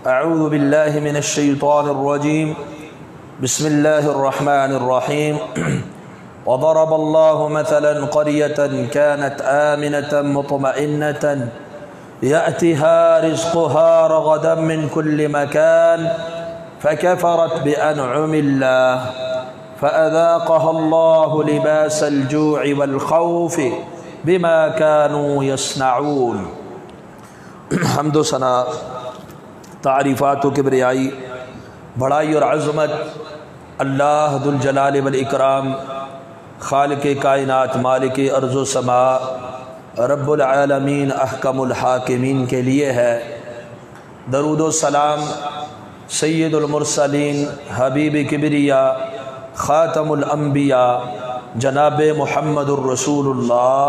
اعوذ باللہ من الشیطان الرجیم بسم اللہ الرحمن الرحیم وضرب اللہ مثلا قریة كانت آمنة مطمئنة يأتيها رزقها رغدا من كل مكان فكفرت بأنعم الله فأذاقها الله لباس الجوع والخوف بما كانوا يصنعون۔ حمد و ثنا، تعریفات و کبریائی، بڑائی اور عظمت اللہ ذو الجلال والاکرام، خالق کائنات، مالک ارض و سماء، رب العالمین، احکم الحاکمین کے لیے ہے۔ درود و سلام سید المرسلین، حبیب کبریا، خاتم الانبیاء، جناب محمد الرسول اللہ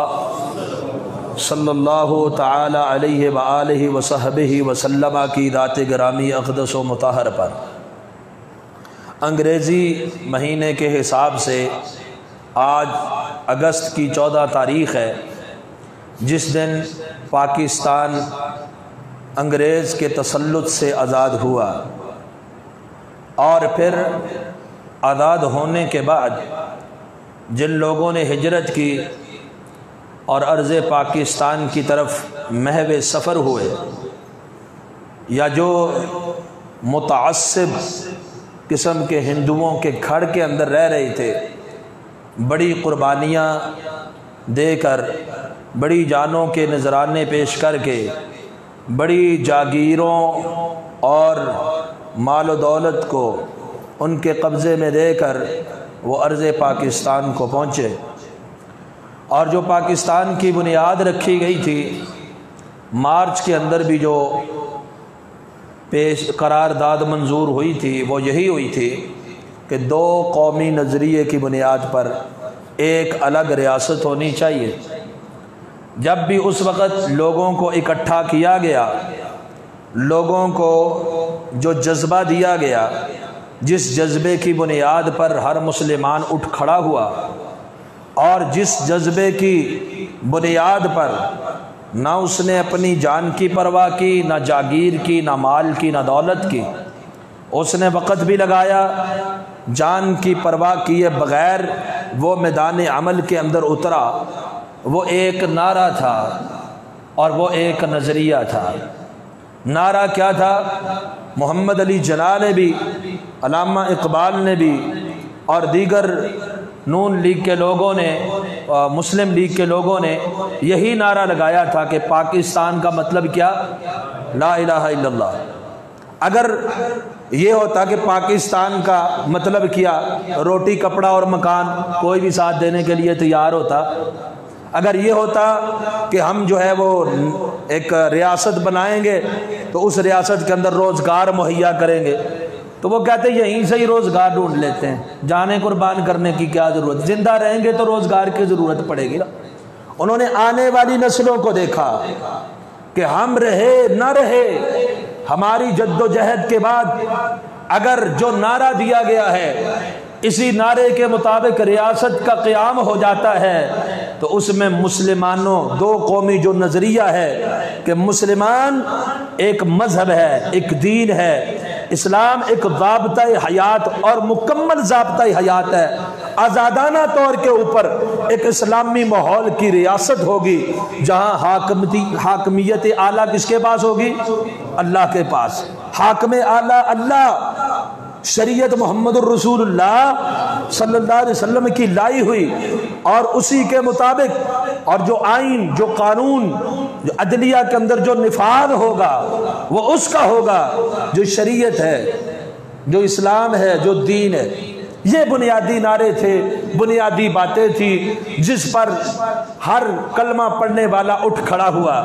صلی اللہ تعالی علیہ وآلہ وصحبہ وسلم کی ذات گرامی اقدس و مطہر پر۔ انگریزی مہینے کے حساب سے آج اگست کی 14 تاریخ ہے، جس دن پاکستان انگریز کے تسلط سے آزاد ہوا، اور پھر آزاد ہونے کے بعد جن لوگوں نے ہجرت کی اور ارض پاکستان کی طرف محو سفر ہوئے، یا جو متعصب قسم کے ہندوؤں کے گھر کے اندر رہ رہے تھے، بڑی قربانیاں دے کر، بڑی جانوں کے نذرانے پیش کر کے، بڑی جاگیروں اور مال و دولت کو ان کے قبضے میں دے کر وہ ارض پاکستان کو پہنچے، اور جو پاکستان کی بنیاد رکھی گئی تھی، مارچ کے اندر بھی جو قرارداد منظور ہوئی تھی، وہ یہی ہوئی تھی کہ 2 قومی نظریے کی بنیاد پر ایک الگ ریاست ہونی چاہیے۔ جب بھی اس وقت لوگوں کو اکٹھا کیا گیا، لوگوں کو جو جذبہ دیا گیا، جس جذبے کی بنیاد پر ہر مسلمان اٹھ کھڑا ہوا، اور جس جذبے کی بنیاد پر نہ اس نے اپنی جان کی پرواہ کی، نہ جاگیر کی، نہ مال کی، نہ دولت کی، اس نے وقت بھی لگایا، جان کی پرواہ کیے بغیر وہ میدان عمل کے اندر اترا۔ وہ ایک نعرہ تھا اور وہ ایک نظریہ تھا۔ نعرہ کیا تھا؟ محمد علی جناح نے بھی، علامہ اقبال نے بھی، اور دیگر نون لیگ کے لوگوں نے، مسلم لیگ کے لوگوں نے یہی نعرہ لگایا تھا کہ پاکستان کا مطلب کیا؟ لا الہ الا اللہ۔ اگر یہ ہوتا کہ پاکستان کا مطلب کیا، روٹی کپڑا اور مکان، کوئی بھی ساتھ دینے کے لیے تیار ہوتا۔ اگر یہ ہوتا کہ ہم جو ہے وہ ایک ریاست بنائیں گے تو اس ریاست کے اندر روزگار مہیا کریں گے، تو وہ کہتے ہیں یہیں سے ہی روزگار ڈھونڈ لیتے ہیں، جانیں قربان کرنے کی کیا ضرورت، زندہ رہیں گے تو روزگار کی ضرورت پڑے گی۔ انہوں نے آنے والی نسلوں کو دیکھا کہ ہم رہے نہ رہے، ہماری جد و جہد کے بعد اگر جو نعرہ دیا گیا ہے اسی نعرے کے مطابق ریاست کا قیام ہو جاتا ہے، تو اس میں مسلمانوں 2 قومی جو نظریہ ہے کہ مسلمان ایک مذہب ہے، ایک دین ہے، اسلام ایک ضابطہ حیات اور مکمل ضابطہ حیات ہے، آزادانہ طور کے اوپر ایک اسلامی ماحول کی ریاست ہوگی، جہاں حاکمیت اعلیٰ کس کے پاس ہوگی؟ اللہ کے پاس۔ حاکم اعلیٰ اللہ، شریعت محمد الرسول اللہ صلی اللہ علیہ وسلم کی لائی ہوئی، اور اسی کے مطابق، اور جو آئین، جو قانون، جو عدلیہ کے اندر جو نفاذ ہوگا وہ اس کا ہوگا جو شریعت ہے، جو اسلام ہے، جو دین ہے۔ یہ بنیادی نعرے تھے، بنیادی باتیں تھی، جس پر ہر کلمہ پڑھنے والا اٹھ کھڑا ہوا،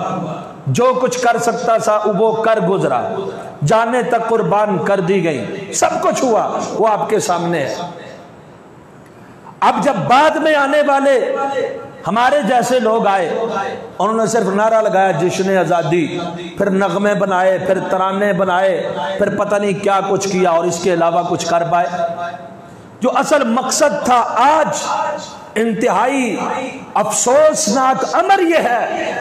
جو کچھ کر سکتا تھا وہ کر گزرا، جانیں تک قربان کر دی گئی، سب کچھ ہوا، وہ آپ کے سامنے ہے۔ اب جب بعد میں آنے والے ہمارے جیسے لوگ آئے، انہوں نے صرف نعرہ لگایا جشن آزادی، پھر نغمے بنائے، پھر ترانے بنائے، پھر پتہ نہیں کیا کچھ کیا، اور اس کے علاوہ کچھ کر پائے؟ جو اصل مقصد تھا، آج انتہائی افسوسناک امر یہ ہے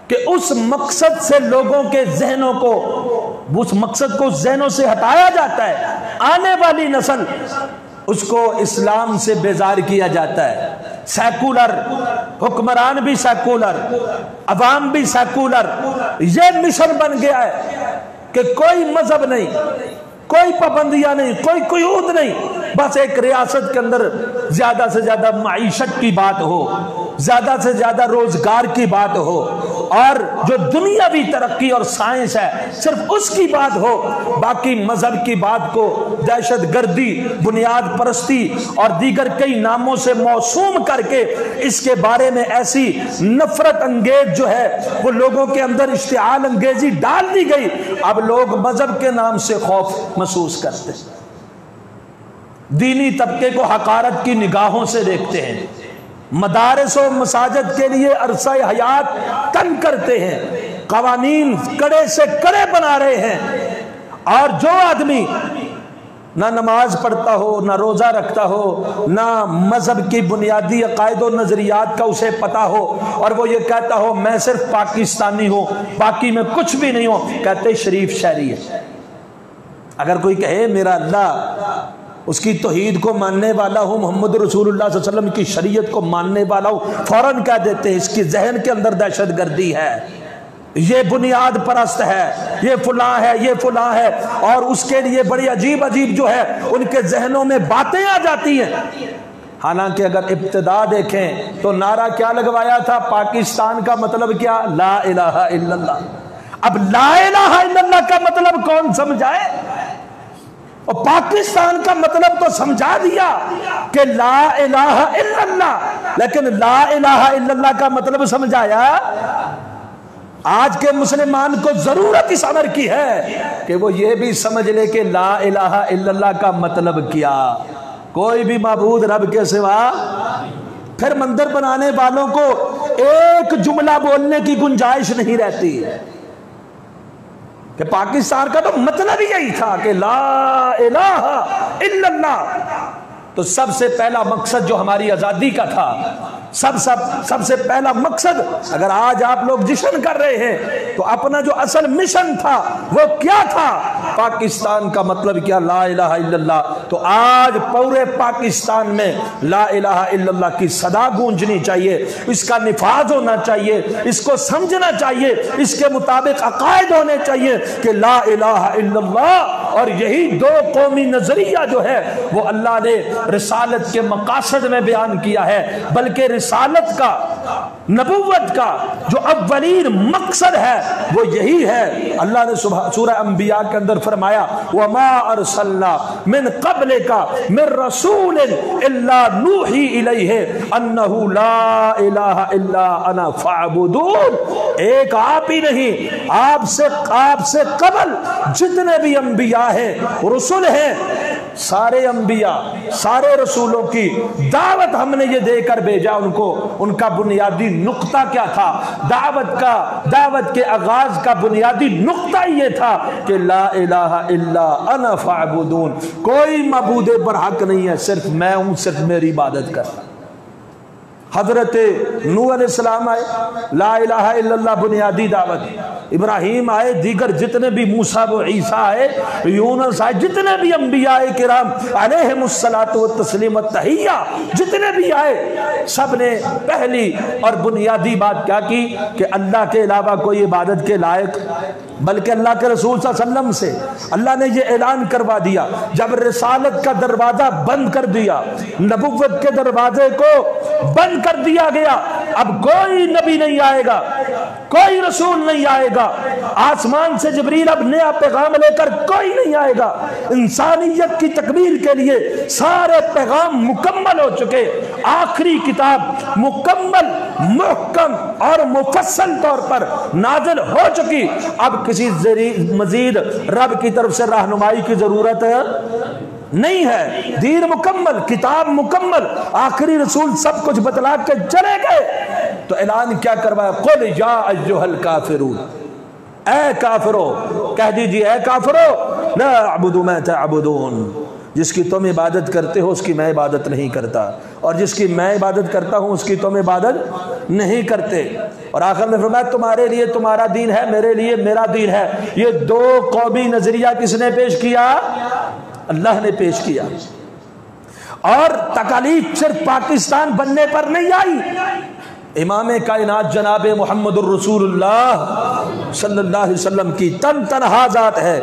کہ اس مقصد سے لوگوں کے ذہنوں کو اس مقصد کو ذہنوں سے ہٹایا جاتا ہے، آنے والی نسل اس کو اسلام سے بیزار کیا جاتا ہے۔ سیکولر حکمران بھی سیکولر، عوام بھی سیکولر، یہ مشن بن گیا ہے کہ کوئی مذہب نہیں، کوئی پابندیاں نہیں، کوئی قیود نہیں، بس ایک ریاست کے اندر زیادہ سے زیادہ معیشت کی بات ہو، زیادہ سے زیادہ روزگار کی بات ہو، اور جو دنیاوی ترقی اور سائنس ہے صرف اس کی بات ہو، باقی مذہب کی بات کو دہشت گردی، بنیاد پرستی اور دیگر کئی ناموں سے موسوم کر کے اس کے بارے میں ایسی نفرت انگیز جو ہے وہ لوگوں کے اندر اشتعال انگیزی ڈال دی گئی، اب لوگ مذہب کے نام سے خوف محسوس کرتے ہیں، دینی طبقے کو حقارت کی نگاہوں سے دیکھتے ہیں، مدارس و مساجد کے لیے عرصہ حیات تنگ کرتے ہیں، قوانین کڑے سے کڑے بنا رہے ہیں، اور جو آدمی نہ نماز پڑھتا ہو، نہ روزہ رکھتا ہو، نہ مذہب کی بنیادی عقائد و نظریات کا اسے پتا ہو، اور وہ یہ کہتا ہو میں صرف پاکستانی ہوں، باقی میں کچھ بھی نہیں ہوں، کہتے شریف شہری ہے۔ اگر کوئی کہے میرا اللہ، اس کی توحید کو ماننے والا ہوں، محمد رسول اللہ صلی اللہ علیہ وسلم کی شریعت کو ماننے والا ہوں، فوراً کہہ دیتے ہیں اس کی ذہن کے اندر دہشت گردی ہے، یہ بنیاد پرست ہے، یہ فلاں ہے، یہ فلاں ہے، اور اس کے لیے بڑی عجیب عجیب جو ہے ان کے ذہنوں میں باتیں آ جاتی ہیں۔ حالانکہ اگر ابتدا دیکھیں تو نعرہ کیا لگوایا تھا؟ پاکستان کا مطلب کیا؟ لا الہ الا اللہ۔ اب لا الہ الا اللہ کا مطلب کون سمجھائے؟ اور پاکستان کا مطلب تو سمجھا دیا کہ لا الہ الا اللہ، لیکن لا الہ الا اللہ کا مطلب سمجھایا؟ آج کے مسلمان کو ضرورت اس امر کی ہے کہ وہ یہ بھی سمجھ لے کہ لا الہ الا اللہ کا مطلب کیا، کوئی بھی معبود رب کے سوا۔ پھر مندر بنانے والوں کو ایک جملہ بولنے کی گنجائش نہیں رہتی کہ پاکستان کا تو مطلب ہی یہی تھا کہ لا الہ الا اللہ۔ تو سب سے پہلا مقصد جو ہماری آزادی کا تھا، سب سے پہلا مقصد، اگر آج آپ لوگ جشن کر رہے ہیں تو اپنا جو اصل مشن تھا وہ کیا تھا؟ پاکستان کا مطلب کیا؟ لا الہ الا اللہ۔ تو آج پورے پاکستان میں لا الہ الا اللہ کی صدا گونجنی چاہیے، اس کا نفاذ ہونا چاہیے، اس کو سمجھنا چاہیے، اس کے مطابق عقائد ہونے چاہیے کہ لا الہ الا اللہ۔ اور یہی دو قومی نظریہ جو ہے وہ اللہ نے رسالت کے مقاصد میں بیان کیا ہے، بلکہ رسالت کا، نبوت کا جو اولین مقصد ہے وہ یہی ہے۔ اللہ نے سورہ انبیاء کے اندر فرمایا وَمَا أَرْسَلْنَا مِن قَبْلِكَ مِن رَسُولٍ إِلَّا نُوحِي إِلَيْهِ أَنَّهُ لَا إِلَهَ إِلَّا أَنَا فَاعْبُدُونِ۔ ایک آپ ہی نہیں، آپ سے قبل جتنے بھی انبیاء ہیں، رسول ہیں، سارے انبیاء، سارے رسولوں کی دعوت ہم نے یہ دے کر بھیجا ان کو۔ ان کا بنیادی نقطہ کیا تھا؟ دعوت کے آغاز کا بنیادی نقطہ یہ تھا کہ لا الہ الا انا فاعبدون، کوئی معبود برحق نہیں ہے، صرف میں ہوں، صرف میری عبادت کر۔ حضرت نوح علیہ السلام آئے، لا الہ الا اللہ بنیادی دعوت۔ ابراہیم آئے، دیگر جتنے بھی موسیٰ و عیسیٰ آئے، یونس آئے، جتنے بھی انبیاء کرام علیہم الصلاۃ والتسلیم والتحیہ جتنے بھی آئے، سب نے پہلی اور بنیادی بات کیا کی کہ اللہ کے علاوہ کوئی عبادت کے لائق، بلکہ اللہ کے رسول صلی اللہ علیہ وسلم سے اللہ نے یہ اعلان کروا دیا جب رسالت کا دروازہ بند کر دیا، نبوت کے دروازے کو بند کر دیا گیا، اب کوئی نبی نہیں آئے گا، کوئی رسول نہیں آئے گا، آسمان سے جبریل اب نیا پیغام لے کر کوئی نہیں آئے گا، انسانیت کی تکمیل کے لیے سارے پیغام مکمل ہو چکے، آخری کتاب مکمل، محکم اور مفصل طور پر نازل ہو چکی، اب کسی مزید رب کی طرف سے رہنمائی کی ضرورت نہیں ہے، دین مکمل، کتاب مکمل، آخری رسول سب کچھ بتلا کے چلے گئے۔ تو اعلان کیا کروایا؟ قل یا ایھا الکافرون، اے کافرو، کہہ دیجئے اے کافرو، لا اعبد ما تعبدون، جس کی تم عبادت کرتے ہو اس کی میں عبادت نہیں کرتا، اور جس کی میں عبادت کرتا ہوں اس کی تم عبادت نہیں کرتے۔ اور آخر میں فرمایا تمہارے لیے تمہارا دین ہے، میرے لیے میرا دین ہے۔ یہ دو قومی نظریہ کس نے پیش کیا؟ اللہ نے پیش کیا۔ اور تکالیف صرف پاکستان بننے پر نہیں آئی، امام کائنات جناب محمد الرسول اللہ صلی اللہ علیہ وسلم کی تنہا ذات ہے،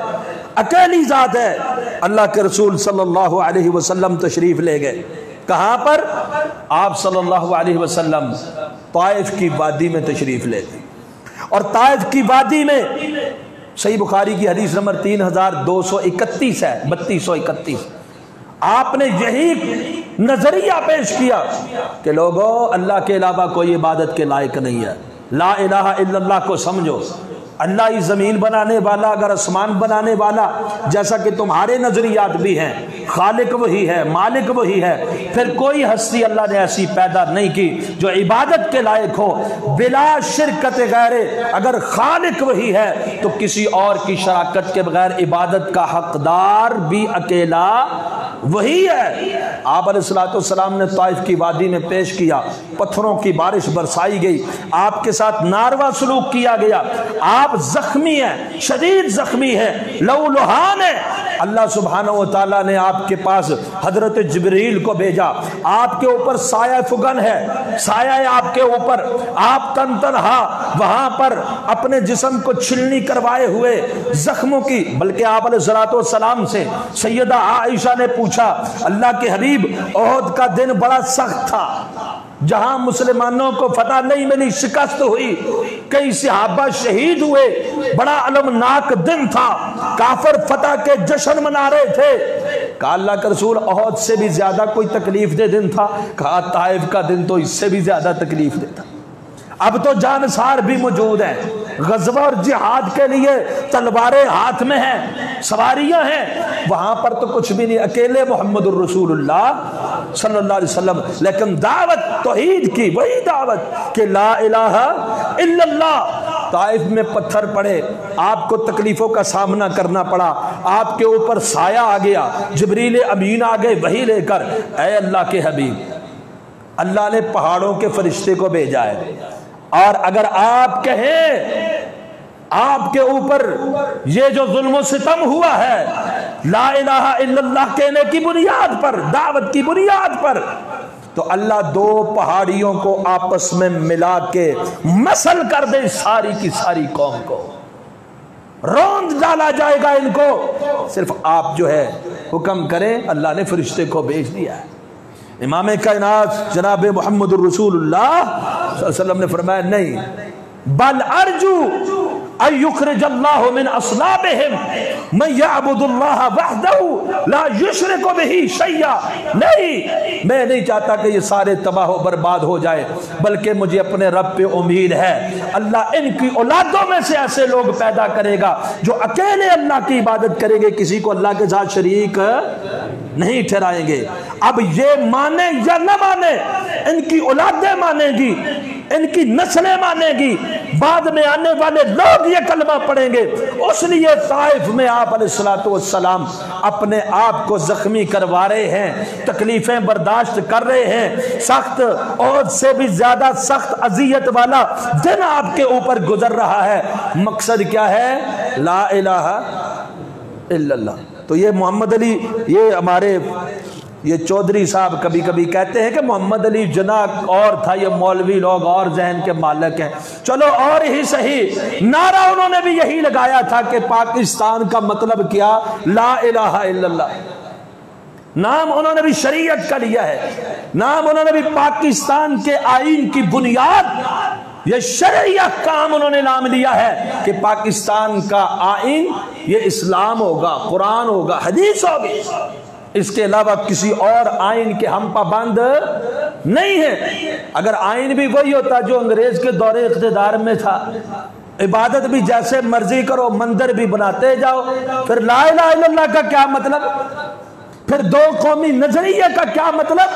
اکیلی ذات ہے۔ اللہ کے رسول صلی اللہ علیہ وسلم تشریف لے گئے، کہاں پر؟ آپ صلی اللہ علیہ وسلم طائف کی وادی میں تشریف لے گئے، اور طائف کی وادی میں صحیح بخاری کی حدیث نمبر 3231 ہے، 3231، آپ نے یہی نظریہ پیش کیا کہ لوگوں اللہ کے علاوہ کوئی عبادت کے لائق نہیں ہے، لا الہ الا اللہ کو سمجھو، اللہ ہی زمین بنانے والا، اگر آسمان بنانے والا، جیسا کہ تمہارے نظریات بھی ہیں، خالق وہی ہے، مالک وہی ہے، پھر کوئی ہستی اللہ نے ایسی پیدا نہیں کی جو عبادت کے لائق ہو بلا شرکت غیر۔ اگر خالق وہی ہے تو کسی اور کی شراکت کے بغیر عبادت کا حقدار بھی اکیلا وہی ہے۔ آپ علیہ السلام نے طائف کی وادی میں پیش کیا، پتھروں کی بارش برسائی گئی، آپ کے ساتھ ناروا سلوک کیا گیا، آپ زخمی ہیں، شدید زخمی ہیں، لہولہان ہیں۔ اللہ سبحانہ و تعالیٰ نے آپ کے پاس حضرت جبریل کو بھیجا، آپ کے اوپر سایہ فگن ہے، سایہ ہے آپ کے اوپر، آپ تنہا وہاں پر اپنے جسم کو چھلنی کروائے ہوئے زخموں کی۔ بلکہ آپ علیہ السلام سے سیدہ عائشہ نے پوچھا، اللہ کے حبیب احد کا دن بڑا سخت تھا، جہاں مسلمانوں کو فتح نہیں ملی، شکست ہوئی، کئی صحابہ شہید ہوئے، بڑا المناک دن تھا، کافر فتح کے جشن منا رہے تھے۔ کہا اللہ کا رسول احد سے بھی زیادہ کوئی تکلیف دہ دن تھا؟ کہا طائف کا دن تو اس سے بھی زیادہ تکلیف دہ تھا۔ اب تو جانسار بھی موجود ہیں، غزوہ اور جہاد کے لیے تلواریں ہاتھ میں ہیں، سواریاں ہیں، وہاں پر تو کچھ بھی نہیں، اکیلے محمد الرسول اللہ صلی اللہ علیہ وسلم، لیکن دعوت توحید کی، وہی دعوت کہ لا الہ الا اللہ۔ طائف میں پتھر پڑے، آپ کو تکلیفوں کا سامنا کرنا پڑا، آپ کے اوپر سایہ آ گیا، جبریل امین آ گئے وحی لے کر۔ اے اللہ کے حبیب، اللہ نے پہاڑوں کے فرشتے کو بھیجا ہے، اور اگر آپ کہیں آپ کے اوپر یہ جو ظلم و ستم ہوا ہے لا الہ الا اللہ کہنے کی بنیاد پر، دعوت کی بنیاد پر، تو اللہ دو پہاڑیوں کو آپس میں ملا کے مسل کر دے ساری کی ساری قوم کو، روند ڈالا جائے گا ان کو۔ صرف آپ جو ہے حکم کریں، اللہ نے فرشتے کو بھیج دیا ہے۔ امام کائنات جناب محمد الرسول اللہ صلی اللہ علیہ وسلم نے فرمایا نہیں، بل ارجو ان یخرج اللہ من اصلابہم من یعبد اللہ وحدہ لا یشرک بہ شیئا۔ نہیں، میں نہیں چاہتا کہ یہ سارے تباہ و برباد ہو جائے، بلکہ مجھے اپنے رب پہ امید ہے، اللہ ان کی اولادوں میں سے ایسے لوگ پیدا کرے گا جو اکیلے اللہ کی عبادت کریں گے، کسی کو اللہ کے ساتھ شریک نہیں ٹھہرائیں گے۔ اب یہ مانے یا نہ مانے، ان کی اولادیں مانیں گی، ان کی نسلیں مانیں گی، بعد میں آنے والے لوگ یہ کلمہ پڑھیں گے۔ اس لیے طائف میں آپ علیہ السلام اپنے آپ کو زخمی کروا رہے ہیں، تکلیفیں برداشت کر رہے ہیں، سخت اور سے بھی زیادہ سخت اذیت والا دن آپ کے اوپر گزر رہا ہے۔ مقصد کیا ہے؟ لا الہ الا اللہ۔ تو یہ محمد علی، یہ ہمارے یہ چودھری صاحب کبھی کبھی کہتے ہیں کہ محمد علی جناح اور تھا، یہ مولوی لوگ اور ذہن کے مالک ہیں۔ چلو اور ہی صحیح، نعرہ انہوں نے بھی یہی لگایا تھا کہ پاکستان کا مطلب کیا؟ لا الہ الا اللہ۔ نام انہوں نے بھی شریعت کا لیا ہے، نام انہوں نے بھی پاکستان کے آئین کی بنیاد، یہ شرعی احکام انہوں نے نام لیا ہے کہ پاکستان کا آئین یہ اسلام ہوگا، قرآن ہوگا، حدیث ہوگی، اس کے علاوہ کسی اور آئین کے ہم پابند نہیں ہیں۔ اگر آئین بھی وہی ہوتا جو انگریز کے دور اقتدار میں تھا، عبادت بھی جیسے مرضی کرو، مندر بھی بناتے جاؤ، پھر لا الہ الا اللہ کا کیا مطلب؟ پھر دو قومی نظریے کا کیا مطلب؟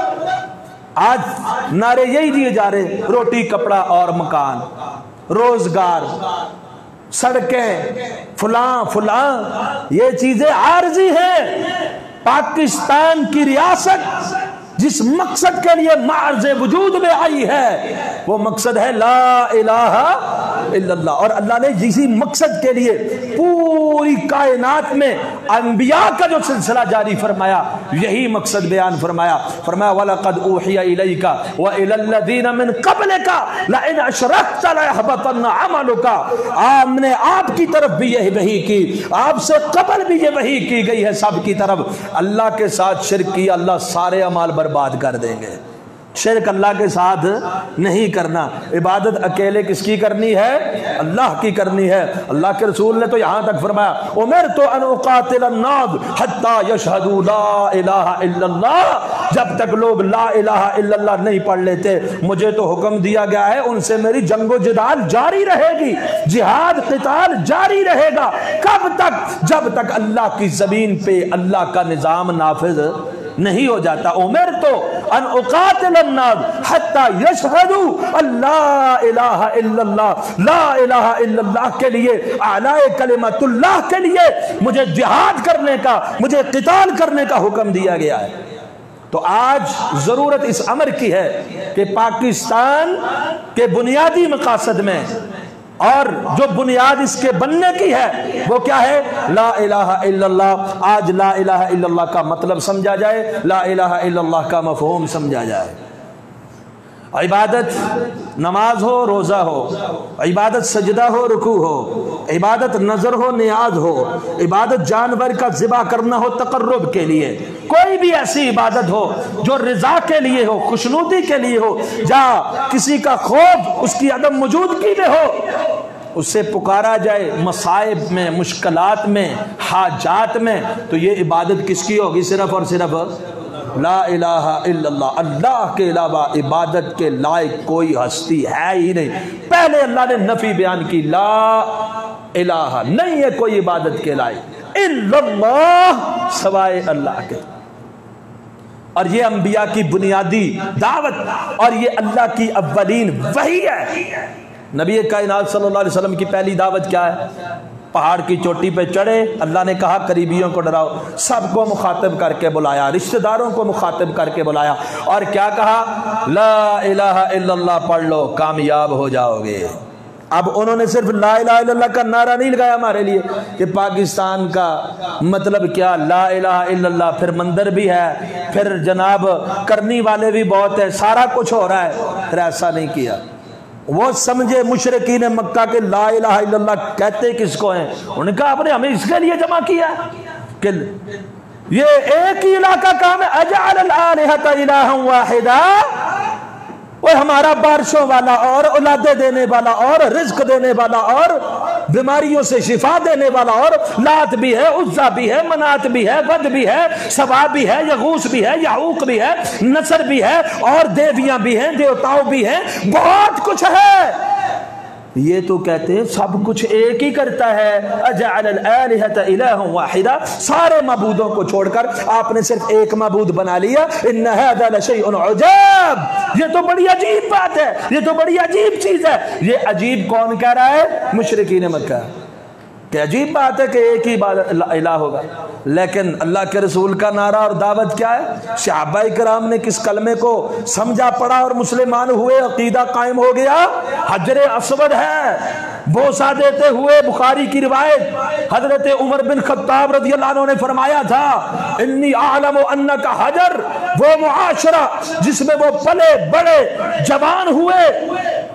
آج نعرے یہی دیے جا رہے، روٹی کپڑا اور مکان، روزگار، سڑکیں، فلاں فلاں، یہ چیزیں عارضی ہیں۔ پاکستان کی ریاست جس مقصد کے لیے معرض وجود میں آئی ہے وہ مقصد ہے لا الہ الا اللہ. اور اللہ نے جسی مقصد کے لیے پوری کائنات میں انبیاء کا جو سلسلہ جاری فرمایا یہی مقصد بیان فرمایا. فرمایا وَلَقَدْ أُوحِيَ إِلَيْكَ وَإِلَى الَّذِينَ مِنْ قَبْلِكَ لَئِنْ أَشْرَكْتَ لَيَحْبَطَنَّ عَمَلُكَ. ہم نے آپ کی طرف بھی یہ وحی کی, آپ سے قبل بھی یہ وحی کی گئی ہے سب کی طرف. اللہ کے ساتھ شرک کیا اللہ سارے اعمال برباد کر دیں گے. شرک اللہ کے ساتھ نہیں کرنا. عبادت اکیلے کس کی کرنی ہے؟ اللہ کی کرنی ہے. اللہ کے رسول نے تو یہاں تک فرمایا امرت ان اقاتل الناس حتی یشہدوا لا الہ الا اللہ. جب تک لوگ لا الہ الا اللہ نہیں پڑھ لیتے مجھے تو حکم دیا گیا ہے ان سے میری جنگ و جدال جاری رہے گی, جہاد قتال جاری رہے گا. کب تک؟ جب تک اللہ کی زمین پہ اللہ کا نظام نافذ نہیں ہو جاتا. امرت ان اقاتل الناس حتی یشہدوا لا الہ الا اللہ. لا الہ الا اللہ کے لیے, اعلی کلمت اللہ کے لیے مجھے جہاد کرنے کا, مجھے قتال کرنے کا حکم دیا گیا ہے. تو آج ضرورت اس امر کی ہے کہ پاکستان کے بنیادی مقاصد میں اور جو بنیاد اس کے بننے کی ہے وہ کیا ہے؟ لا الہ الا اللہ. آج لا الہ الا اللہ کا مطلب سمجھا جائے, لا الہ الا اللہ کا مفہوم سمجھا جائے. عبادت نماز ہو, روزہ ہو, عبادت سجدہ ہو, رکوع ہو, عبادت نظر ہو, نیاز ہو, عبادت جانور کا ذبح کرنا ہو تقرب کے لیے, کوئی بھی ایسی عبادت ہو جو رضا کے لیے ہو, خوشنودی کے لیے ہو, جہاں کسی کا خوف اس کی عدم موجودگی میں ہو, اس سے پکارا جائے مصائب میں, مشکلات میں, حاجات میں, تو یہ عبادت کس کی ہوگی؟ صرف اور صرف لا الہ الا اللہ. اللہ کے علاوہ عبادت کے لائق کوئی ہستی ہے ہی نہیں. پہلے اللہ نے نفی بیان کی, لا الہ نہیں ہے کوئی عبادت کے لائق الا اللہ, سوائے اللہ کے. اور یہ انبیاء کی بنیادی دعوت اور یہ اللہ کی اولین وحی ہے. نبی کائنات صلی اللہ علیہ وسلم کی پہلی دعوت کیا ہے؟ پہاڑ کی چوٹی پہ چڑھے, اللہ نے کہا قریبیوں کو ڈراؤ, سب کو مخاطب کر کے بلایا, رشتہ داروں کو مخاطب کر کے بلایا, اور کیا کہا؟ لا الہ الا اللہ پڑھ لو کامیاب ہو جاؤ گے. اب انہوں نے صرف لا الہ الا اللہ کا نعرہ نہیں لگایا ہمارے لیے کہ پاکستان کا مطلب کیا لا الہ الا اللہ, پھر مندر بھی ہے, پھر جناب کرنی والے بھی بہت ہیں, سارا کچھ ہو رہا ہے. پھر ایسا نہیں کیا. وہ سمجھے مشرکین مکہ کے لا الہ الا اللہ کہتے کس کو ہیں؟ انہوں نے کہا آپ نے ہمیں اس کے لیے جمع کیا کہ یہ ایک ہی الہ کا کام ہے, اجعل الآلہۃ الہا واحدا. وہ ہمارا بارشوں والا اور اولادیں دینے والا اور رزق دینے والا اور بیماریوں سے شفا دینے والا اور لات بھی ہے, عزا بھی ہے, منات بھی ہے, ود بھی ہے, سوا بھی ہے, یغوث بھی ہے, یعوق بھی ہے, نصر بھی ہے, اور دیویاں بھی ہیں, دیوتاؤں بھی ہیں, بہت کچھ ہے. یہ تو کہتے ہیں سب کچھ ایک ہی کرتا ہے. اجعل الآلہۃ الہا واحدا, سارے معبودوں کو چھوڑ کر آپ نے صرف ایک معبود بنا لیا. ان ھذا لشیء عجاب, یہ تو بڑی عجیب بات ہے, یہ تو بڑی عجیب چیز ہے. یہ عجیب کون کہہ رہا ہے؟ مشرکین مکہ. کہ عجیب بات ہے کہ ایک ہی الہ ہوگا. لیکن اللہ کے رسول کا نعرہ اور دعوت کیا ہے؟ صحابہ کرام نے کس کلمے کو سمجھا پڑا اور مسلمان ہوئے, عقیدہ قائم ہو گیا. حجر اسود ہے, بوسہ دیتے ہوئے بخاری کی روایت حضرت عمر بن خطاب رضی اللہ عنہ نے فرمایا تھا انی اعلم انک حجر, وہ معاشرہ جس میں وہ پلے بڑے جوان ہوئے,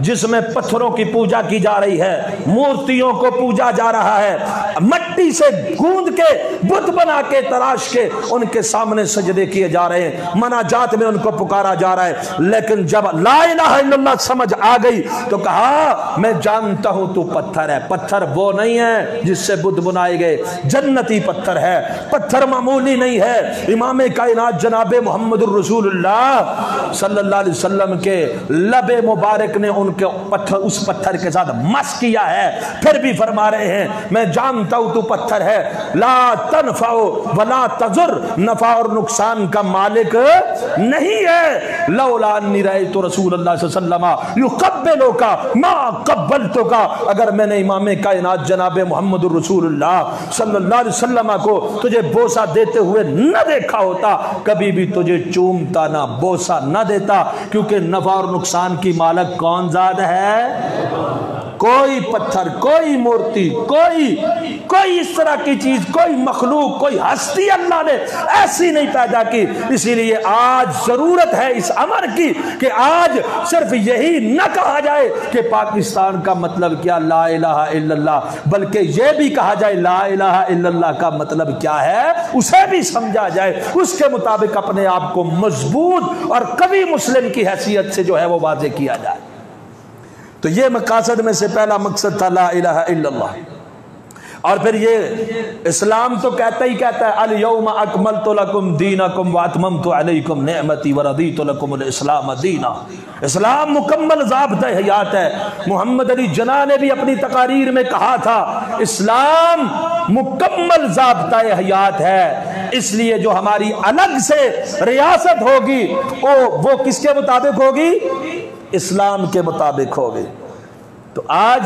جس میں پتھروں کی پوجا کی جا رہی ہے, مورتیوں کو پوجا جا رہا ہے, مٹی سے گوند کے بت بنا کے تراش کے ان کے سامنے سجدے کیے جا رہے ہیں, مناجات میں ان کو پکارا جا رہا ہے. لیکن جب لا الہ الا اللہ سمجھ آ گئی تو کہا میں جانتا ہوں تو پتھر ہے. پتھر وہ نہیں ہے جس سے بت بنائے گئے, جنتی پتھر ہے, پتھر معمولی نہیں ہے. امام کائنات جناب محمد الرسول اللہ صلی اللہ علیہ وسلم کے لب مبارک نے ان کے پتھر, اس پتھر کے ساتھ مس کیا ہے. پھر بھی فرما رہے ہیں میں جانتا ہوں تو پتھر ہے، لا تنفع ولا تضر، نفع اور نقصان کا مالک نہیں ہے۔ لولا انی رأیت رسول اللہ صلی اللہ علیہ وسلم یقبلک ما قبلتک، اگر میں نے امام کائنات جناب محمد رسول اللہ صلی اللہ علیہ وسلم کو تجھے بوسہ دیتے ہوئے نہ دیکھا ہوتا، کبھی بھی تجھے چومتا نہ بوسہ نہ دیتا، کیونکہ نفع اور نقصان کی مالک کون ذات ہے؟ کوئی پتھر، کوئی مورتی، کوئی اس طرح کی چیز، کوئی مخلوق، کوئی ہستی اللہ نے ایسی نہیں پیدا کی۔ اسی لیے آج ضرورت ہے اس امر کی کہ آج صرف یہی نہ کہا جائے کہ پاکستان کا مطلب کیا لا الہ الا اللہ، بلکہ یہ بھی کہا جائے لا الہ الا اللہ کا مطلب کیا ہے، اسے بھی سمجھا جائے، اس کے مطابق اپنے آپ کو مضبوط اور قوی مسلم کی حیثیت سے جو ہے وہ واضح کیا جائے۔ تو یہ مقاصد میں سے پہلا مقصد تھا لا الہ الا اللہ۔ اور پھر یہ اسلام تو کہتا ہی کہتا ہے الیوم اکملت لکم دینکم واتممت علیکم نعمتی ورضیت لکم الاسلام دینا۔ اسلام مکمل ضابطہ حیات ہے۔ محمد علی جناح نے بھی اپنی تقاریر میں کہا تھا اسلام مکمل ضابطہ حیات ہے، اس لیے جو ہماری الگ سے ریاست ہوگی وہ کس کے مطابق ہوگی؟ اسلام کے مطابق ہوگی۔ تو آج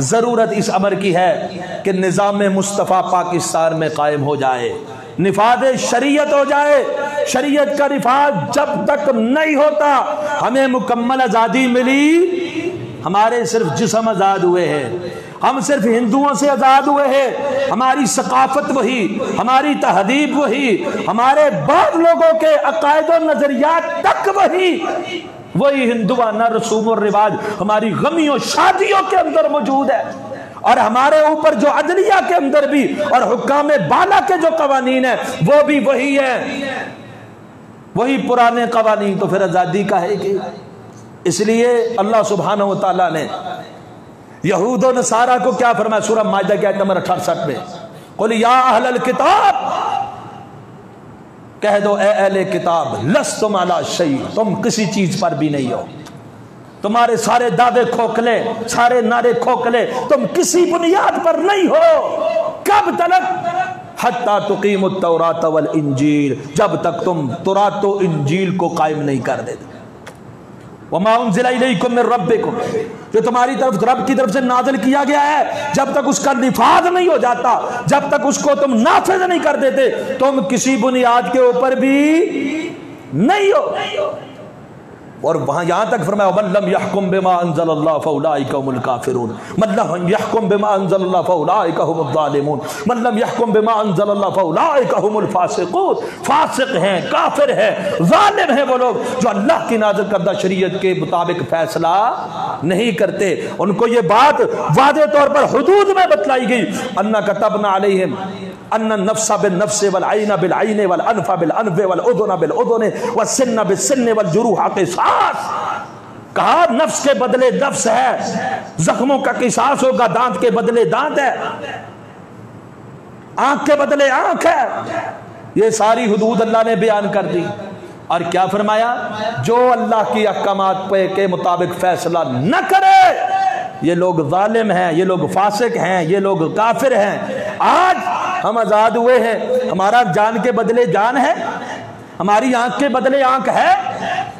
ضرورت اس امر کی ہے کہ نظام مصطفیٰ پاکستان میں قائم ہو جائے، نفاذ شریعت ہو جائے۔ شریعت کا نفاذ جب تک نہیں ہوتا ہمیں مکمل آزادی ملی، ہمارے صرف جسم آزاد ہوئے ہیں، ہم صرف ہندوؤں سے آزاد ہوئے ہیں، ہماری ثقافت وہی، ہماری تہذیب وہی، ہمارے بعض لوگوں کے عقائد و نظریات تک وہی ہندوانہ رسوم و رواج ہماری غمیوں شادیوں کے اندر موجود ہے، اور ہمارے اوپر جو عدلیہ کے اندر بھی اور حکام بالا کے جو قوانین ہیں وہ بھی وہی ہیں، وہی پرانے قوانین۔ تو پھر آزادی کا ہے کہ اس لیے اللہ سبحانہ و تعالیٰ نے یہود و نصارہ کو کیا فرمایا؟ سورہ مائدہ کی آیت نمبر 68 میں قل یا اہل الکتاب، کہہ دو اے اہل کتاب، لستم علی شیء، تم کسی چیز پر بھی نہیں ہو، تمہارے سارے دعوے کھوکھلے، سارے نعرے کھوکھلے، تم کسی بنیاد پر نہیں ہو۔ کب تک؟ حتی تقیموا التوراۃ والانجیل، جب تک تم تورات و انجیل کو قائم نہیں کر دیتے۔ وما انزل الیکم من ربکم، جو تمہاری طرف رب کی طرف سے نازل کیا گیا ہے، جب تک اس کا نفاذ نہیں ہو جاتا، جب تک اس کو تم نافذ نہیں کر دیتے، تم کسی بنیاد کے اوپر بھی نہیں ہو۔ اور وہاں یہاں تک فرمایا وَمَن لَمْ يَحْكُمْ بِمَا أَنزَلَ اللَّهُ فَأُولَٰئِكَ هُمُ الْكَافِرُونَ، مَن لَّمْ يَحْكُمْ بِمَا أَنزَلَ اللَّهُ فَأُولَٰئِكَ هُمُ الظَّالِمُونَ، مَن لَّمْ يَحْكُمْ بِمَا أَنزَلَ اللَّهُ فَأُولَٰئِكَ هُمُ الْفَاسِقُونَ۔ فاسق ہیں، کافر ہیں، ظالم ہیں وہ لوگ جو اللہ کی نازل کردہ شریعت کے مطابق فیصلہ نہیں کرتے۔ ان کو یہ بات واضح طور پر حدود میں بتلائی گئی، اَنَّا كَتَبْنَا عَلَيْهِمْ ان النفس بالنفس والعین بالعین والانف بالانف والاذن بالاذن والسن بالسن والجروح قصاص۔ کہا نفس کے بدلے نفس ہے، زخموں کا قصاص ہوگا، دانت کے بدلے دانت ہے، آنکھ کے بدلے آنکھ ہے۔ یہ ساری حدود اللہ نے بیان کر دی، اور کیا فرمایا؟ جو اللہ کی احکامات کے مطابق فیصلہ نہ کرے یہ لوگ ظالم ہیں، یہ لوگ فاسق ہیں، یہ لوگ کافر ہیں۔ آج ہم آزاد ہوئے ہیں، ہمارا جان کے بدلے جان ہے، ہماری آنکھ کے بدلے آنکھ ہے،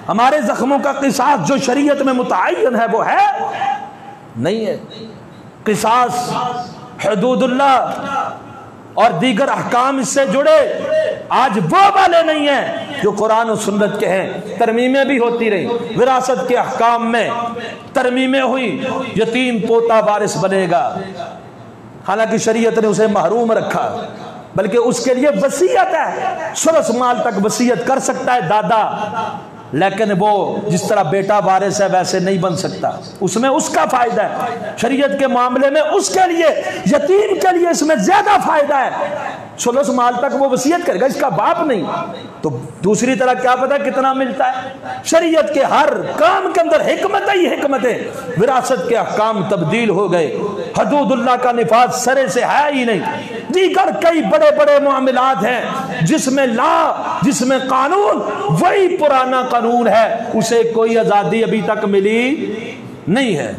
ہمارے زخموں کا قصاص جو شریعت میں متعین ہے وہ ہے نہیں ہے۔ قصاص، حدود اللہ اور دیگر احکام اس سے جڑے آج وہ والے نہیں ہیں جو قرآن و سنت کے ہیں۔ ترمیمیں بھی ہوتی رہی، وراثت کے احکام میں ترمیمیں ہوئی، یتیم پوتا وارث بنے گا، حالانکہ شریعت نے اسے محروم رکھا، بلکہ اس کے لیے وصیت ہے، ثلث مال تک وصیت کر سکتا ہے دادا، لیکن وہ جس طرح بیٹا وارث ہے ویسے نہیں بن سکتا، اس میں اس کا فائدہ ہے۔ شریعت کے معاملے میں اس کے لیے، یتیم کے لیے اس میں زیادہ فائدہ ہے، ثلث مال تک وہ وصیت کرے گا، اس کا باپ نہیں۔ تو دوسری طرح کیا پتہ کتنا ملتا ہے؟ شریعت کے ہر کام کے اندر حکمت ہی حکمتیں، وراثت کے احکام تبدیل ہو گئے، حدود اللہ کا نفاذ سرے سے ہے ہی نہیں۔ دیگر کئی بڑے بڑے معاملات ہیں جس میں جس میں قانون وہی پرانا قانون ہے، اسے کوئی آزادی ابھی تک ملی نہیں ہے۔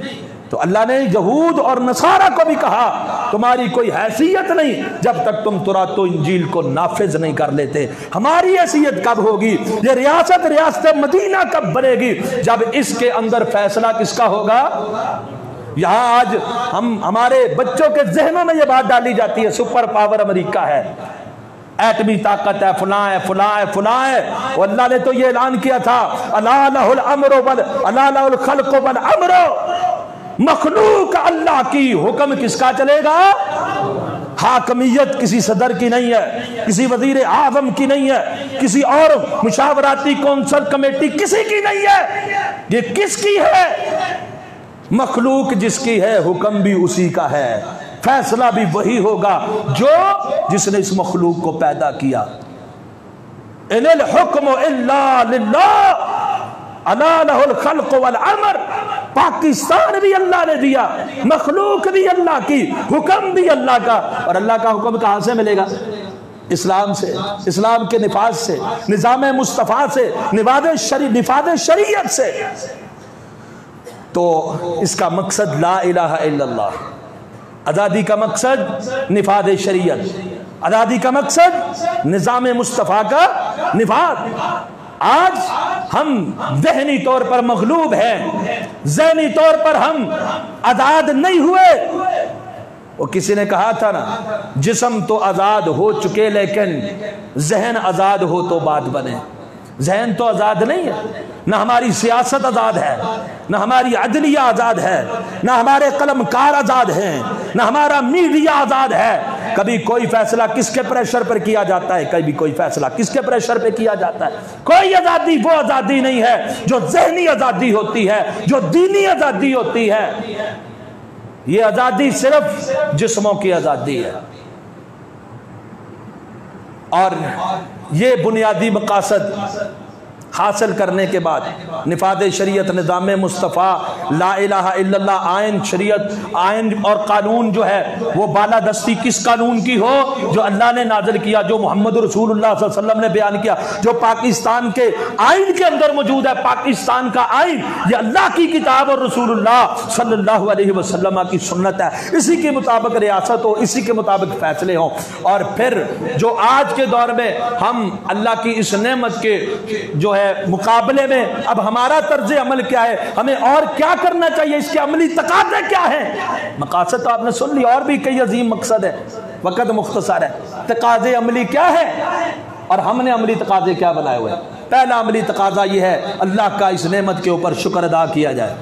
تو اللہ نے یہود اور نصارہ کو بھی کہا تمہاری کوئی حیثیت نہیں جب تک تم تورات و انجیل کو نافذ نہیں کر لیتے۔ ہماری حیثیت کب ہوگی؟ یہ ریاست مدینہ کب بنے گی؟ جب اس کے اندر فیصلہ کس کا ہوگا؟ یہاں آج ہمارے بچوں کے ذہنوں میں یہ بات ڈالی جاتی ہے سپر پاور امریکہ ہے، ایٹمی طاقت ہے، فلاں ہے فلاں ہے فلاں ہے۔ اور اللہ نے تو یہ اعلان کیا تھا الا لہ الامر الا لہ الخلق والامر، مخلوق اللہ کی، حکم کس کا چلے گا؟ حاکمیت کسی صدر کی نہیں ہے، کسی وزیر اعظم کی نہیں ہے، کسی اور مشاورتی کونسل کمیٹی کسی کی نہیں ہے، یہ کس کی ہے؟ مخلوق جس کی ہے حکم بھی اسی کا ہے، فیصلہ بھی وہی ہوگا جس نے اس مخلوق کو پیدا کیا۔ ان الحکم الا للہ الا لہ الخلق والامر، پاکستان بھی اللہ نے دیا، مخلوق بھی اللہ کی، حکم بھی اللہ کا۔ اور اللہ کا حکم کہاں سے ملے گا؟ اسلام سے، اسلام کے نفاذ سے، نظام مصطفیٰ سے، نفاذ شریعت سے۔ تو اس کا مقصد لا الہ الا اللہ، آزادی کا مقصد نفاذ شریعت، آزادی کا مقصد نظام مصطفیٰ کا نفاذ۔ آج ہم ذہنی طور پر مغلوب ہیں، ذہنی طور پر ہم آزاد نہیں ہوئے۔ وہ کسی نے کہا تھا نا، جسم تو آزاد ہو چکے لیکن ذہن آزاد ہو تو بات بنے۔ ذہن تو آزاد نہیں ہے، نہ ہماری سیاست آزاد ہے، نہ ہماری عدلیہ آزاد ہے، نہ ہمارے قلم کار آزاد ہیں، نہ ہمارا میڈیا آزاد ہے۔ کبھی کوئی فیصلہ کس کے پریشر پر کیا جاتا ہے، کبھی کوئی فیصلہ کس کے پریشر پہ کیا جاتا ہے۔ کوئی آزادی وہ آزادی نہیں ہے جو ذہنی آزادی ہوتی ہے، جو دینی آزادی ہوتی ہے۔ یہ آزادی صرف جسموں کی آزادی ہے، اور یہ بنیادی مقاصد حاصل کرنے کے بعد نفاذ شریعت، نظام مصطفیٰ، لا الہ الا اللہ، آئین شریعت، آئین اور قانون جو ہے وہ بالادستی کس قانون کی ہو؟ جو اللہ نے نازل کیا، جو محمد رسول اللہ صلی اللہ علیہ وسلم نے بیان کیا، جو پاکستان کے آئین کے اندر موجود ہے۔ پاکستان کا آئین یہ اللہ کی کتاب اور رسول اللہ صلی اللہ علیہ وسلم کی سنت ہے، اسی کے مطابق ریاست ہو، اسی کے مطابق فیصلے ہوں۔ اور پھر جو آج کے دور میں ہم اللہ کی اس نعمت کے جو ہے مقابلے میں اب ہمارا طرز عمل کیا ہے، ہمیں اور کیا کرنا چاہیے، اس کے عملی تقاضے کیا ہیں؟ مقاصد تو آپ نے سن لی، اور بھی کئی عظیم مقصد ہے، وقت مختصر ہے۔ تقاضے عملی کیا ہے اور ہم نے عملی تقاضے کیا بنائے ہوئے؟ پہلا عملی تقاضا یہ ہے اللہ کا اس نعمت کے اوپر شکر ادا کیا جائے۔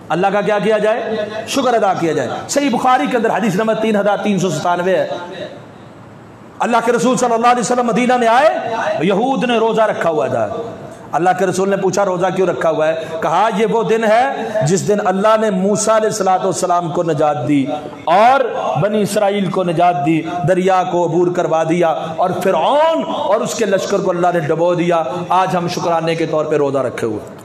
اللہ کا کیا کیا جائے؟ شکر ادا کیا جائے۔ صحیح بخاری کے اندر حدیث نمبر 3397 ہے۔ اللہ کے رسول صلی اللہ علیہ وسلم مدینہ میں آئے، یہود نے روزہ رکھا ہوا تھا۔ اللہ کے رسول نے پوچھا روزہ کیوں رکھا ہوا ہے؟ کہا یہ وہ دن ہے جس دن اللہ نے موسیٰ علیہ السلام کو نجات دی اور بنی اسرائیل کو نجات دی، دریا کو عبور کروا دیا اور فرعون اور اس کے لشکر کو اللہ نے ڈبو دیا۔ آج ہم شکرانے کے طور پہ روزہ رکھے ہوئے۔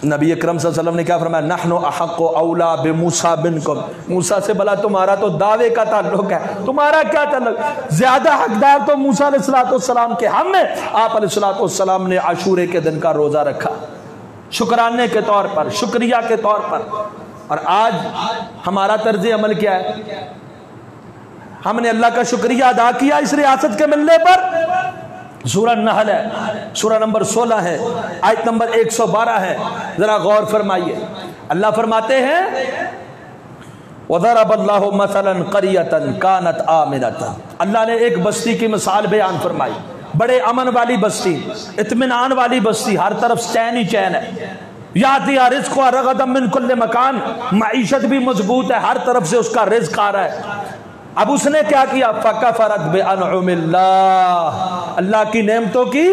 نبی اکرم صلی اللہ علیہ وسلم نے کیا فرمایا؟ نحن احق اولا بموسیٰ بنکم، موسیٰ سے بلا تمہارا تو دعوے کا تعلق ہے، تمہارا کیا تعلق؟ زیادہ حقدار تو موسیٰ علیہ السلام کے ہم نے۔ آپ علیہ السلام نے عاشورے کے دن کا روزہ رکھا شکرانے کے طور پر، شکریہ کے طور پر۔ اور آج ہمارا طرز عمل کیا ہے؟ ہم نے اللہ کا شکریہ ادا کیا اس ریاست کے ملنے پر؟ سورہ نحل ہے، سورہ نمبر 16 ہے، آیت نمبر 112 ہے، ذرا غور فرمائیے۔ اللہ فرماتے ہیں وَضَرَبَ اللَّهُ مَثَلًا قَرْيَةً كَانَتْ آمِنَةً، اللہ نے ایک بستی کی مثال بیان فرمائی، بڑے امن والی بستی، اطمینان والی بستی، ہر طرف چین ہی چین ہے۔ یَأْتِیہا رِزْقُہا رَغَدًا مِّن كُلِّ مَکان، معیشت بھی مضبوط ہے، ہر طرف سے اس کا رزق آ رہا ہے۔ اب اس نے کیا کیا؟ فَكَفَرَتْ بِأَنْعُمِ اللَّهِ، اللہ کی نعمتوں کی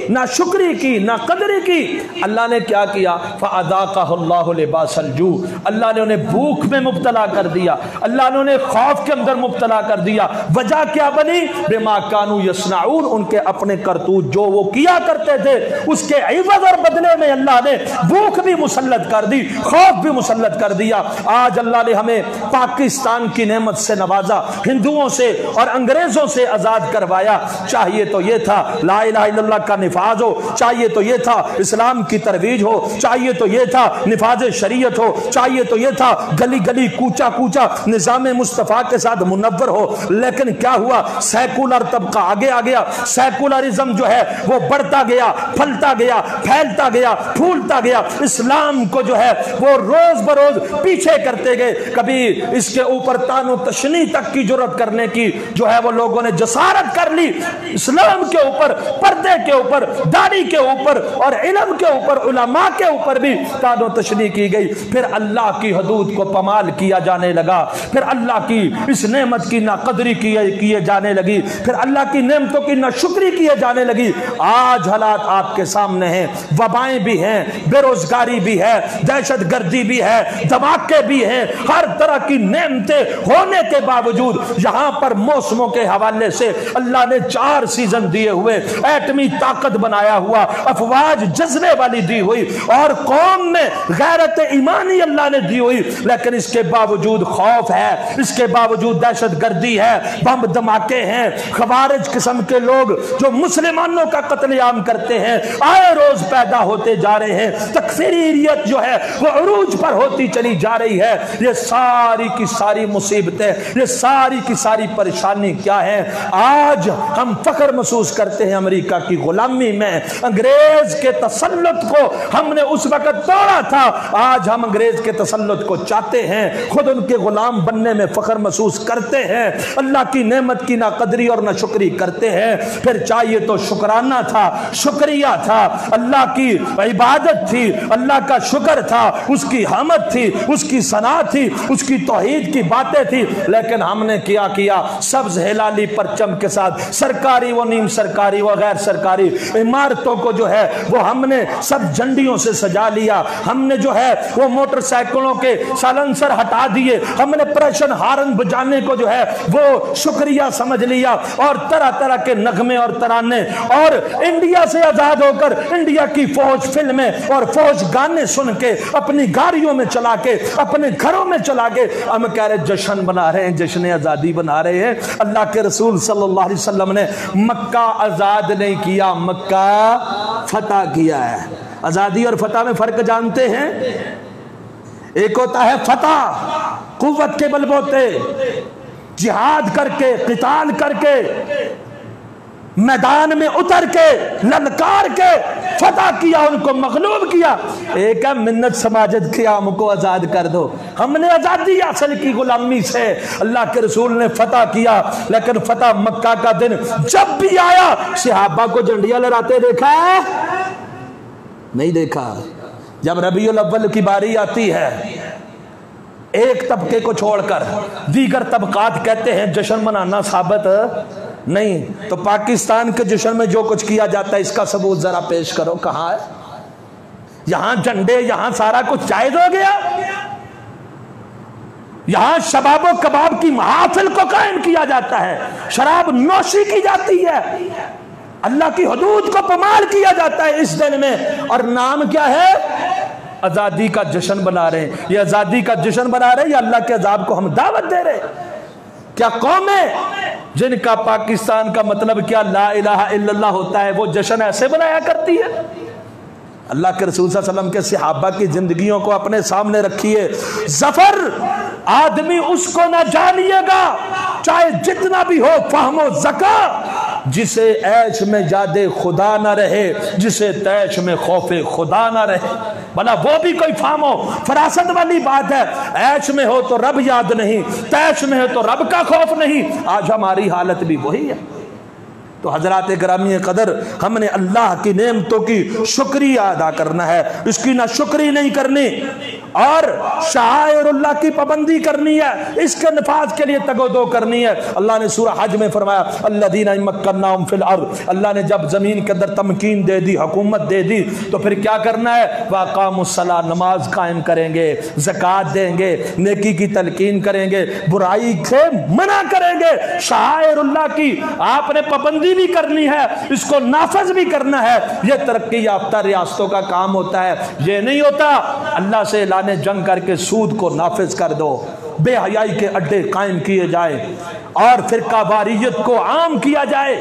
نہ شکری کی نہ قدری کی۔ اللہ نے کیا کیا؟ فَأَذَاقَهُ اللَّهُ لِبَاسَ الْجُوعِ، اللہ نے انہیں بھوک میں مبتلا کر دیا، اللہ نے انہیں خوف کے اندر مبتلا کر دیا۔ وجہ کیا بنی؟ بِمَا كَانُوا يَصْنَعُونَ، ان کے اپنے کرتوت جو وہ کیا کرتے تھے اس کے عوض اور بدلے میں اللہ نے بھوک بھی مسلط کر دی، خوف بھی مسلط کر دیا۔ آج اللہ نے ہمیں پاکستان کی نعمت سے نوازا، ہندوؤں سے اور انگریزوں سے آزاد کروایا۔ چاہیے تو یہ تھا لا الہ الا اللہ کا نفاذ ہو، چاہیے تو یہ تھا اسلام کی ترویج ہو، چاہیے تو یہ تھا نفاذ شریعت ہو، چاہیے تو یہ تھا گلی گلی کوچا کوچا نظام مصطفیٰ کے ساتھ منور ہو، لیکن کیا ہوا؟ سیکولر طبقہ آگے آ گیا، سیکولرزم جو ہے وہ بڑھتا گیا، پھلتا گیا، پھیلتا گیا، پھولتا گیا، اسلام کو جو ہے وہ روز بروز پیچھے کرتے گئے۔ کبھی اس کے اوپر تان و تشنیع تک کی جرات کرنے کی جو ہے وہ لوگوں نے جسارت کر لی، اسلام کے اوپر، پردے کے اوپر، داڑھی کے اوپر اور علم کے اوپر، علماء کے اوپر بھی تان و تشنیع کی گئی۔ پھر اللہ کی حدود کو پامال کیا جانے لگا، پھر اللہ کی اس نعمت کی ناقدری کیے جانے لگی، پھر اللہ کی نعمتوں کی ناشکری کیے جانے لگی۔ آج حالات آپ کے سامنے ہیں، وبائیں بھی ہیں، بے روزگاری بھی ہے، دہشت گردی بھی ہے، دھماکے بھی ہیں، ہر طرح کی نعمتیں ہونے کے باوجود یہاں پر موسموں کے حوالے سے اللہ نے 4 سیزن دیے ہوئے، ایٹمی طاقت بنایا ہوا، افواج جذبے والی دی ہوئی، اور قوم میں غیرت ایمانی اللہ نے دی ہوئی، لیکن اس کے باوجود خوف ہے، اس کے باوجود دہشت گردی ہے، بم دھماکے ہیں، خوارج قسم کے لوگ جو مسلمانوں کا قتل عام کرتے ہیں آئے روز پیدا ہوتے جا رہے ہیں، تکفیریت جو ہے وہ عروج پر ہوتی چلی جا رہی ہے۔ یہ ساری کی ساری مصیبتیں، یہ ساری کی ساری پریشانی کیا ہے؟ آج ہم فخر محسوس کرتے ہیں امریکہ کی غلامی میں، انگریز کے تسلط کو ہم نے اس وقت توڑا تھا، آج ہم انگریز کے تسلط کو چاہتے ہیں، خود ان کے غلام بننے میں فخر محسوس کرتے ہیں، اللہ کی نعمت کی ناقدری اور ناشکری کرتے ہیں۔ پھر چاہیے تو شکرانہ تھا، شکریہ تھا، اللہ کی عبادت تھی، اللہ کا شکر تھا، اس کی حمد تھی، اس کی ثنا تھی، اس کی توحید کی باتیں تھی، لیکن ہم نے کیا سبز ہلالی پرچم کے ساتھ سرکاری و نیم سرکاری و غیر سرکاری عمارتوں کو جو ہے وہ ہم نے سب جھنڈیوں سے سجا لیا، ہم نے جو ہے وہ موٹر سائیکلوں کے سائلنسر ہٹا دیے، ہم نے پریشن ہارن بجانے کو جو ہے وہ شکریہ سمجھ لیا، اور طرح طرح کے نغمے اور ترانے، اور انڈیا سے آزاد ہو کر انڈیا کی فوج فلمیں اور فوج گانے سن کے اپنی گاڑیوں میں چلا کے اپنے گھروں میں چلا کے ہم کہہ رہے جشن بنا رہے ہیں، جشن آزادی بنا رہے ہیں۔ اللہ کے رسول صلی اللہ علیہ وسلم نے مکہ آزاد نہیں کیا، مکہ فتح کیا ہے۔ آزادی اور فتح میں فرق جانتے ہیں؟ ایک ہوتا ہے فتح، قوت کے بلبوتے، جہاد کر کے، قتال کر کے، میدان میں اتر کے، للکار کے فتح کیا، ان کو مغلوب کیا۔ ایک ہے منت سماجت کیا، ہم کو آزاد کر دو، ہم نے آزادی حاصل کی غلامی سے، اللہ کے رسول نے فتح کیا، لیکن فتح مکہ کا دن جب بھی آیا صحابہ کو جھنڈیاں لہراتے دیکھا ہے؟ نہیں دیکھا۔ جب ربیع الاول کی باری آتی ہے، ایک طبقے کو چھوڑ کر دیگر طبقات کہتے ہیں جشن منانا ثابت نہیں، تو پاکستان کے جشن میں جو کچھ کیا جاتا ہے اس کا ثبوت ذرا پیش کرو، کہاں ہے؟ یہاں جھنڈے، یہاں سارا کچھ جائز ہو گیا، یہاں شباب و کباب کی محافل کو قائم کیا جاتا ہے، شراب نوشی کی جاتی ہے، اللہ کی حدود کو پامال کیا جاتا ہے اس دن میں، اور نام کیا ہے؟ آزادی کا جشن بنا رہے ہیں۔ یہ آزادی کا جشن بنا رہے ہیں یا اللہ کے عذاب کو ہم دعوت دے رہے ہیں؟ کیا قومیں جن کا پاکستان کا مطلب کیا لا الہ الا اللہ ہوتا ہے وہ جشن ایسے بنایا کرتی ہے؟ اللہ کے رسول صلی اللہ علیہ وسلم کے صحابہ کی زندگیوں کو اپنے سامنے رکھیے۔ ظفر آدمی اس کو نہ جانیے گا چاہے جتنا بھی ہو فہم و ذکا، جسے عیش میں یاد خدا نہ رہے، جسے تیش میں خوف خدا نہ رہے۔ بھلا وہ بھی کوئی فہم و فراست والی بات ہے، عیش میں ہو تو رب یاد نہیں، تیش میں ہو تو رب کا خوف نہیں۔ آج ہماری حالت بھی وہی ہے۔ تو حضرات گرامی قدر، ہم نے اللہ کی نعمتوں کی شکریہ ادا کرنا ہے، اس کی نہ شکری نہیں کرنی، اور شعائر اللہ کی پابندی کرنی ہے، اس کے نفاذ کے لیے تگ و دو کرنی ہے۔ اللہ نے سورہ حج میں فرمایا الذین مکناہم فی الارض، اللہ نے جب زمین کے اندر تمکین دے دی، حکومت دے دی، تو پھر کیا کرنا ہے؟ واقاموا الصلاۃ، نماز قائم کریں گے، زکوٰۃ دیں گے، نیکی کی تلقین کریں گے، برائی سے منع کریں گے۔ شعائر اللہ کی آپ نے پابندی بھی کرنی ہے، اس کو نافذ بھی کرنا ہے۔ یہ ترقی یافتہ ریاستوں کا کام ہوتا ہے، یہ نہیں ہوتا اللہ سے اعلان جنگ کر کے سود کو نافذ کر دو، بے حیائی کے اڈے قائم کیے جائے، اور فرقہ واریت کو عام کیا جائے۔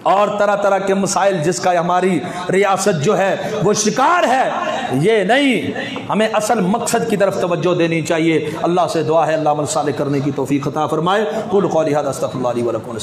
اور طرح طرح کے مسائل جس کا ہماری ریاست جو ہے وہ شکار ہے، یہ نہیں، ہمیں اصل مقصد کی طرف توجہ دینی چاہیے۔ اللہ سے دعا ہے اللہ عمل صالح کرنے کی توفیق عطا فرمائے۔ قول قولی ھذا استغفر اللہ لی ولکم۔